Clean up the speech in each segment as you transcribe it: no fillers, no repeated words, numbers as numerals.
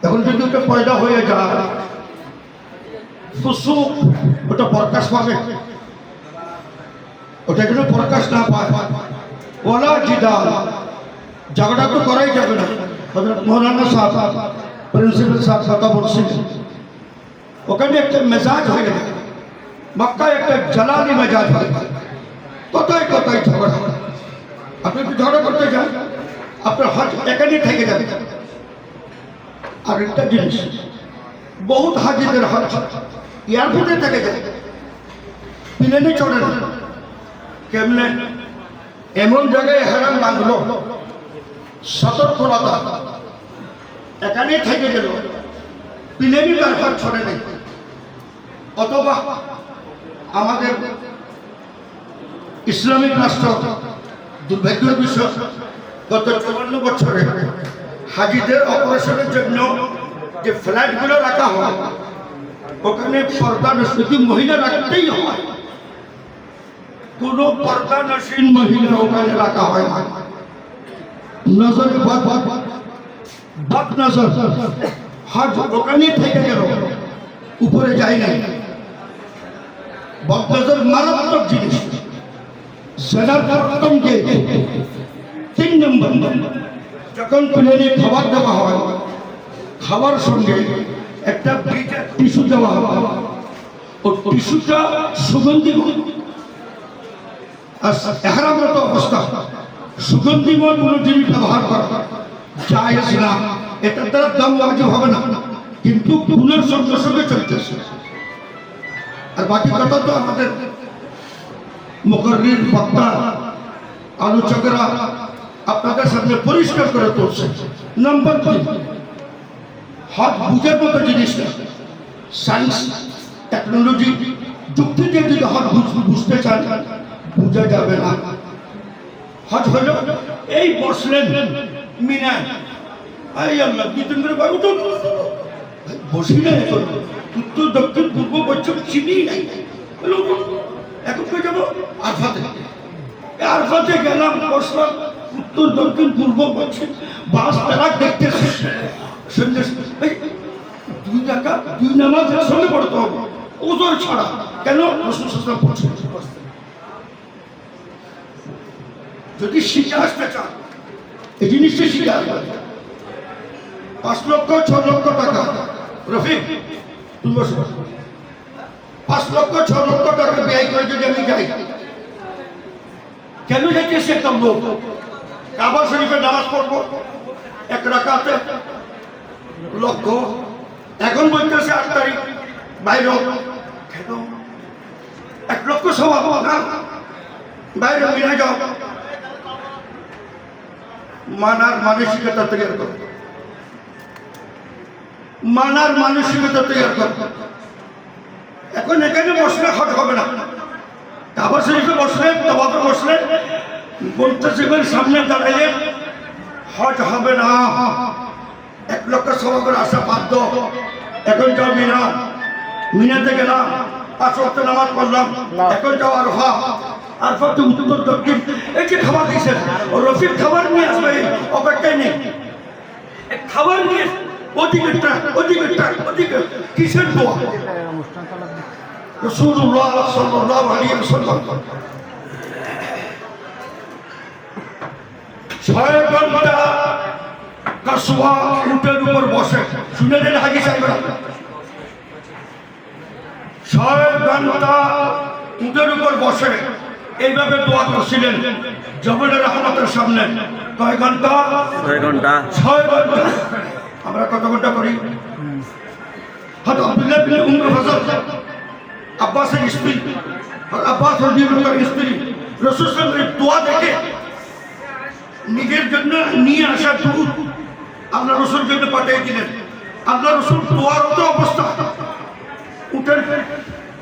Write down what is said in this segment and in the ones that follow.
এখন যদি ওটা পয়দা হয়ে যায় ফুসুক, ওটা প্রকাশ পাবে, ওটা যেন প্রকাশ না পায়। ওলা জিদাল, ঝগড়া তো করাই যাবে না। হযরত মৌলানা সাহেব প্রিন্সিপাল সাহেব কথা বলছিলেন, ওখানে একটা মেজাজ হয়ে গেল, মক্কায় একটা জালালি মেজাজ হয়ে গেল, কোথায় কোথায় ঝগড়া। আপনি যদি ঝগড়া করতে চান আপনার হজ এখানেই থেকে যাবে। আর একটা জিনিস, বহুত হাজিদের হজ এয়ারপোর্টে থেকে যায়, প্লেনে চড়ে না। কেমনে? এমন জায়গায় হেরান লাগলো, সতর্কতা, এখানেই থেকে গেল, প্লেনই তার হজ ছড়ে নেই। অথবা আমাদের ইসলামিক রাষ্ট্র, দুর্ভাগ্যের বিষয়, গত 54 বছরে হাজিদের অপারেশনের জন্য যে ফ্ল্যাটগুলো রাখা হয়, ওখানে পর্দানশীন মহিলা রাখতেই হয়, কোনো পর্দানশীন মহিলা ওখানে রাখা হয় না। নজর বদ নজর, হজ ওখানেই থেকে গেল, উপরে যায় নাই। বদ নজর মারাত্মক জিনিস। জেনার প্রথম যে 3 নম্বর, যখন প্লেনে খাবার দেওয়া হয়, খাবার সঙ্গে একটা টিস্যু দেওয়া হয়, ও টিস্যুটা সুগন্ধি, এহরামরত অবস্থা সুগন্ধিময় কোনো জিনিস ব্যবহার করা জায়েজ না। এটার দ্বারা দম ওয়াজিব হবে না, কিন্তু গুণের সঙ্গে সঙ্গে চলতেছে। আর বাকি কথা তো আমাদের মুকররির বক্তা আলোচকরা আপনাদের সামনে পরিষ্কার করে তুলছে। নম্বর 3, হজ বুঝার মতো জিনিস না। সায়েন্স, টেকনোলজি, যুক্তি দিয়ে যদি হজ বুঝতে চান, বুঝা যাবে না। হজ হলো এই বসলেন মিনায়, এই আল্লাহ 2-3 করে ভাই উঠুন, বসি না, এখন উত্তর দক্ষিণ পূর্ব পশ্চিম চিনি নাই, এখন কই যাবো? আরফাতে। আরফাতে গেলাম, বসলাম, উত্তর দক্ষিণ পূর্ব পশ্চিম বাস তারা দেখতেছে। দুই রাকাত 2 নামাজ একসঙ্গে পড়তে হবে, ওজোর ছাড়া। কেন? রাসূল সাল্লাল্লাহু আলাইহি ওয়াসাল্লাম পড়ছেন। যদি শিখে আসতে চান, এই জিনিসটা শিখে আসবেন। 5 লক্ষ 6 লক্ষ টাকা, রফিক তুমি বসো, 5 লক্ষ 6 লক্ষ টাকা ব্যয় করে যদি আমি যাই, কেন যাইতেছি? একটা লোক কাবা শরীফে নামাজ পড়বো 1 রাকাতে লক্ষ, এখন বলতেছে 8 তারিখ বাইরে, কেন? 1 লক্ষ সওয়াব না, বাইরে মিলে যাও। মানার মানসিকতা তৈরি করো, মানার মানসিকতা তৈরি করো। এখন এখানে বসলে হজ হবে না, কাবা শরীফে বসলে, তওয়াফে বসলে, মুনতাসিবের সামনে দাঁড়াইলে হজ হবে না। 1 লক্ষ সওয়াবের আশা বাধ্য। এখন যাও মিনা, মিনাতে গেলাম, 5 ওয়াক্ত নামাজ পড়লাম, এখন যাও আরফা, আরফাতে উত্তর দক্ষিণ। এই যে খাবার দিয়েছেন, ও রফিক খাবার নিয়ে আসবে, অপেক্ষায় নেই, খাবার নিয়ে ওদিকেরটা ওদিকেরটা ওদিকে, কিসের দোয়া? রাসূলুল্লাহ সাল্লাল্লাহু আলাইহি ওয়াসাল্লাম 6 ঘন্টা কাসওয়া উটের উপর বসে, শুনে দেন হাজী সাহেবরা, 6 ঘন্টা উটের উপর বসে এইভাবে দোয়া করছিলেন জবলে রহমতের সামনে। কয় ঘন্টা? 6 ঘন্টা। 6 ঘন্টা। আমরা কত ঘন্টা করি? হযরত আব্দুল্লাহ বিন উমর ফাজল, আব্বাসের স্ত্রী, আব্বাস রাদিয়াল্লাহু তাআলার স্ত্রী, রাসূল সাল্লাল্লাহু আলাইহি ওয়াসাল্লাম দোয়া দেখে নিজের জন্য নিয়ে আসা দুধ আল্লাহ রাসূলের জন্য পাঠিয়ে দিলেন। আল্লাহ রাসূল দোয়ারত অবস্থা উটের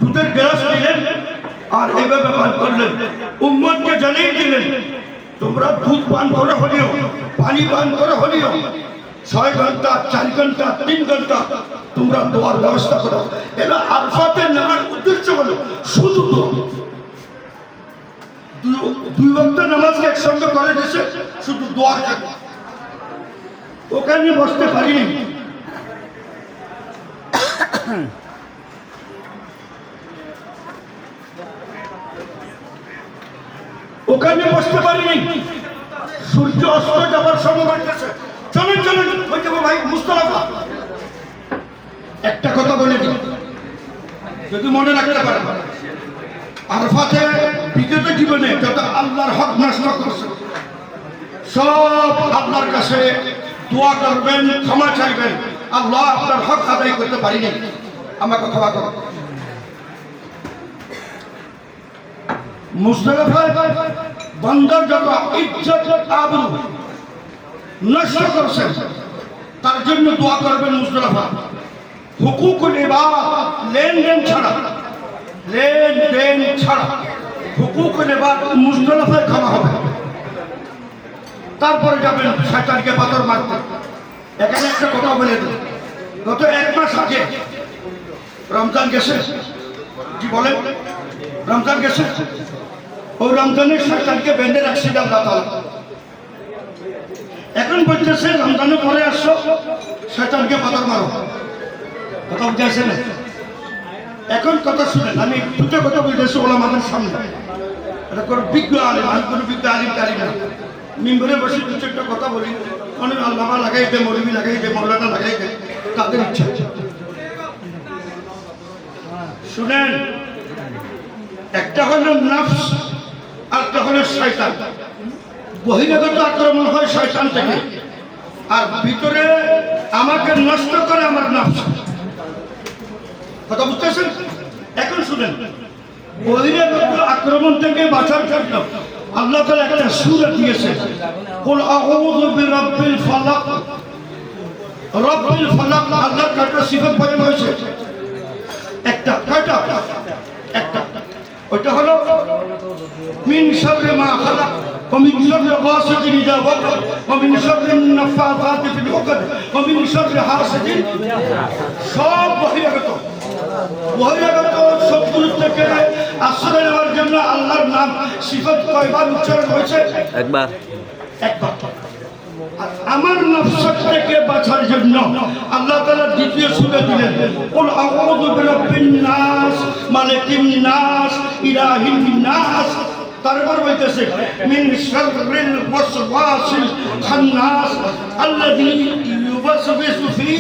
দুধের গ্লাস নিলেন আর এইভাবে পান করলেন, উম্মতকে জানিয়ে দিলেন তোমরা দুধ পান করে হলেও, পানি পান করে হলেও 6 ঘন্টা, 4 ঘন্টা, 3 ঘন্টা তোমরা দোয়ার ব্যবস্থা করো। এরা আরফাতে নেওয়ার উদ্দেশ্য হলো শুধু দোয়া। 2 ওয়াক্ত নামাজকে একসঙ্গে করে দিয়েছে শুধু দোয়ার জন্য। ওখানে বসতে পারিনি, ওখানে বসতে পারিনি, সূর্য অস্ত যাবার সময় হয়েছে। চলেন চলেন, ওই যাবো ভাই মুস্তাফা। একটা কথা বলে দিই, যদি মনে রাখতে পারেন, আরফাতে বিগত জীবনে যত আল্লাহর হক নষ্ট করছে সব আল্লাহর কাছে দোয়া করবেন, ক্ষমা চাইবেন। আল্লাহ আপনার হক আদায় করতে পারিনি, আমাকে ক্ষমা করুন। মুজদালিফায় বান্দার যত ইজ্জত আবরু নষ্ট করছেন তার জন্য দোয়া করবেন মুজদালিফা। হুকুকুল ইবাদ, লেনদেন ছাড়া, লেনদেন ছাড়া হুকুকুল ইবাদ মুজদালিফায় ক্ষমা হবে। তারপরে যাবেন শয়তানকে পাথর মারতে। এখানে একটা কথা বলে দিই, গত 1 মাস আগে রমজান গেছে, কি বলেন, রমজান গেছে, ওই রমজানের শয়তানকে বেঁধে রাখছিল আল্লাহ তাআলা। এখন বলতেছে রমজানের পরে আসছো, শয়তানকে পাথর মারো। কথা বুঝাইছে না? এখন কথা শুনেন, আমি দুটো কথা বলতেছি ওলামাদের সামনে। এটা কোনো বিজ্ঞ আলিম, আমি কোনো বিজ্ঞ আলিম টালিম না। মিম্বরে বসে দু চারটা কথা বলি, অনেক আল্লামা লাগাই দে, মৌলবি লাগাই দে, মৌলানা লাগাই দে, তাদের ইচ্ছা। শুনেন, একটা হলো নফস আর একটা হলো শয়তান। বহিরাগত আক্রমণ হয় শয়তান থেকে, আর ভিতরে আমাকে নষ্ট করে আমার নফস। কথা বুঝতেছেন? এখন শুনেন, বহিরাগত আক্রমণ থেকে বাঁচার জন্য আল্লাহ তাআলা একটা সূরা দিয়েছে, কুল আউযু বিরাব্বিল ফালাক। রব্বিল ফালাক আল্লাহর কয়টা সিফাত বয়ান হয়েছে? একটা। কয়টা? একটা। ওইটা হলো মিন শাররি মা খালাক ওয়া মিন শাররি গাসিকিন ইযা ওয়াকাব ওয়া মিন শাররি নাফাসাতি ফিল উকদ ওয়া মিন শাররি হাসিদিন। সব বহিরাগত, বহিরাগত শত্রু থেকে আশ্রয় নেওয়ার জন্য আল্লাহর নাম সিফাত কয়বার উচ্চারণ হয়েছে? একবার। একবার। আমার নফস থেকে বাঁচার জন্য আল্লাহ তাআলা দ্বিতীয় সূরা দিলেন, কুল আউযু বিরাব্বিন নাস মালিকিন নাস ইলাহিন নাস। তারপর বলতেছে মিন শাররিল ওয়াসওয়াসিল খান্নাস আল্লাযী ইউওয়াসবিসু ফি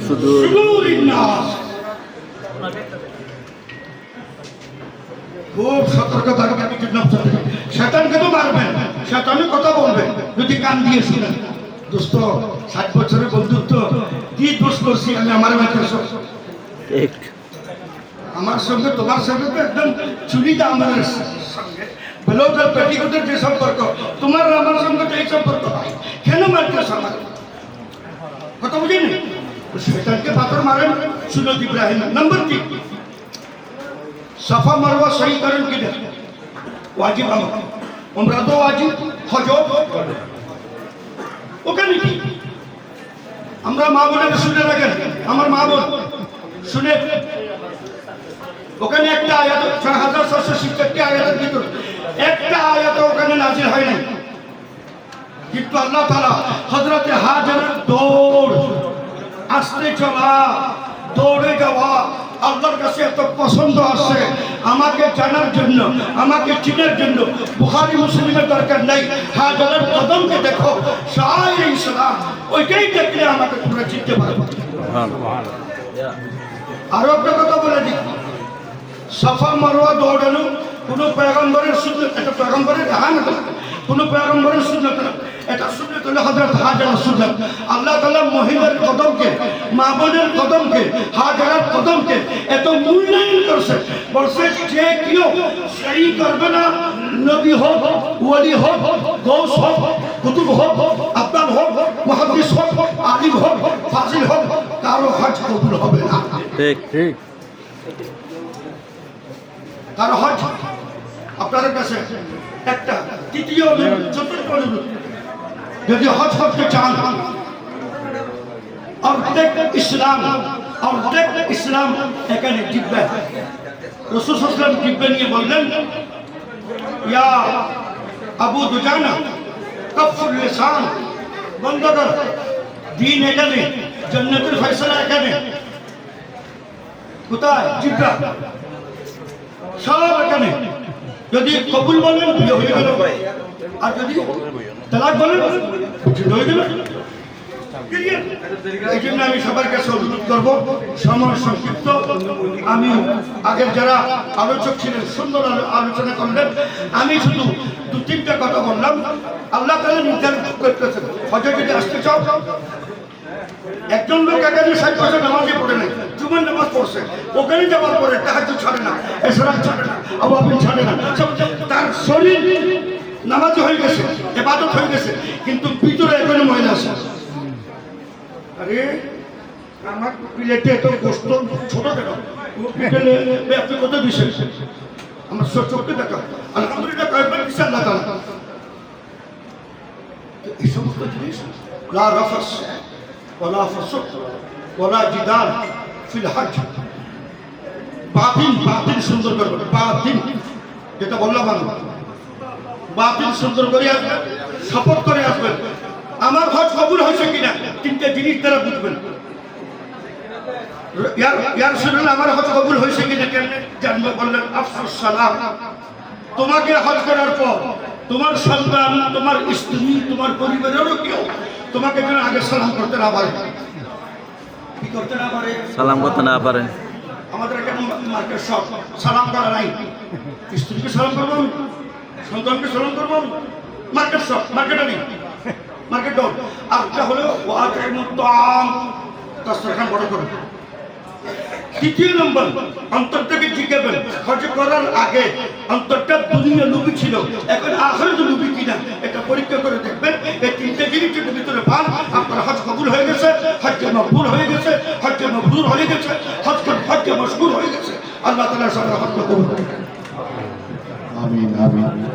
সুদুরিন নাস। খুব সতর্ক থাকবেন নিজের নফস থেকে। শয়তানকে তো মারবেন, শয়তানের কথা বলবেন যদি কান দিয়ে শুনেন। দোস্ত, 60 বছরের বন্ধুত্ব, কি দোষ করছি আমি? আমার আমার সঙ্গে তোমার সঙ্গে তো একদম চুরিটা আমাদের সঙ্গে বেলোটার পেটিকোটের যে সম্পর্ক, তোমার আমার সঙ্গে তো এই সম্পর্ক হয়। কেন মারতেছ আমার? কথা বুঝিনি? শয়তানকে পাথর মারেন সুন্নত ইব্রাহিম। নম্বর 3, সাফা মারওয়া সহি করেন কিনা? ওয়াজিব আমল। উমরা তো ওয়াজিব, হজ ওখানে কি? আমরা মা বোনের শুনে রাখেন, আমার মা বোন শুনে, ওখানে একটা আয়াত 6766 আয়াতের ভিতর একটা আয়াত ওখানে নাযিল হয় নাই, কিন্তু আল্লাহ তাআলা হযরতে হাজেরের দৌড়, আস্তে চলা, দৌড়ে যাওয়া আল্লাহর কাছে এত পছন্দ আসছে। আমাকে জানার জন্য, আমাকে চিনার জন্য বুখারী মুসলিমের দরকার নাই, হাজরের কদমকে দেখো, শায়ে ইসলাম, ওইটাই দেখলে আমাকে তোমরা চিনতে পারবে। আরো একটা কথা বলে দিই, সাফা মারওয়া দৌড়ানো কোন পয়গম্বরের সুন্নাত, এটা পয়গম্বরের হান, কোন পয়গম্বরের সুন্নাত না, এটা সুন্নাত হলো হযরত হাজরের সুন্নাত। আল্লাহ তাআলা মহিলার কদমকে, মা বোনের কদমকে, হাজরের কদমকে এত মূল্যায়ন করছে, বলছে যে কেউ সেই করবে না, নবী হোক, ওলি হোক, গৌস হোক, কুতুব হোক, আব্দাল হোক, মুহাদ্দিস হোক, আলিম হোক, ফাজিল হোক, কারো হজ কবুল হবে না। ঠিক ঠিক। কারো হজ আপনাদের কাছে একটা। তৃতীয় চতুর্থ অনুরোধ, যদি হজ করতে চান, অর্ধেক ইসলাম এখানে জিতবে। রাসূল সাল্লাল্লাহু আলাইহি ওয়াসাল্লাম জিতবে নিয়ে বললেন, ইয়া আবু দুজানা কাফুল লিসান, বন্ধ কর, দ্বীন এখানে, জান্নাতের ফয়সালা এখানে। কোথায়? জিব্রা। সব এখানে। যদি কবুল বলেন বিয়ে হয়ে গেল, আর যদি তালাক বলেন বিচ্ছেদ হয়ে গেল। এই জন্য আমি সবার কাছে অনুরোধ করবো, সময় সংক্ষিপ্ত। আমি আগের যারা আলোচক ছিলেন সুন্দর আলোচনা করলেন, আমি শুধু 2-3টা কথা বললাম। আল্লাহ তাআলা নির্ধারণ করতেছেন, হজে যদি আসতে চাও, একজন লোক এখানে 60 বছর নামাজই পড়ে নাই, জুমার নামাজ পড়ছে, ওখানে যাওয়ার পরে তাহাজ্জুদ ছাড়ে না, এশরাক ছাড়ে না, আওয়াবিন ছাড়ে না, তার শরীর নামাজ হয়ে গেছে, ইবাদত হয়ে গেছে, কিন্তু ভিতরে এখনো ময়লা আছে। আরে আমার প্লেটে এত গোস্ত ছোট কেন? বিকেলে আপনি কত দিচ্ছেন? আমার চোখে দেখা, আলহামদুলিল্লাহ কয়েকবার দিচ্ছে আল্লাহ তাআলা। এই সমস্ত জিনিস লা রাফাস ওয়ালা ফুসুক ওয়ালা জিদাল ফিল হজ। বাতিন সুন্দর করবেন, বাতিন যেটা বললাম আমি, বাতিন সুন্দর করে আসবেন, শপথ করে আসবেন। আমার হজ কবুল হয়েছে কিনা 3টে জিনিস দ্বারা বুঝবেন। ইয়া রাসূলুল্লাহ, আমার হজ কবুল হয়েছে কিনা কেমনে জানবো? বললেন আফসুস সালাম। তোমাকে হজ করার পর তোমার সন্তান, তোমার স্ত্রী, তোমার পরিবারেরও কেউ তোমাকে যেন আগে সালাম করতে না পারে। কি করতে না পারে? সালাম করতে না পারে। আমাদের এখানে মার্কেট সব সালাম করা নাই। স্ত্রীকে সালাম করবো আমি, সন্তানকে সালাম করবো আমি, মার্কেট সব মার্কেটে নেই, মার্কেট ডোর। আর একটা হলো দস্তরখান বড় করে। দ্বিতীয় নম্বর, অন্তরটাকে জিজ্ঞাবেন, হজ করার আগে অন্তরটা দুনিয়া লুবি ছিল, এখন আখিরাতে লুবি কিনা এটা পরীক্ষা করে দেখবেন। এই 3টে জিনিস যদি ভিতরে পান, আপনার হজ কবুল হয়ে গেছে, হজ্জে মকবুল হয়ে গেছে, হজ্জে মবরুর হয়ে গেছে, হজ্জে মশকুর হয়ে গেছে। আল্লাহ তাআলা সবার হজ কবুল করুন। আমিন আমিন।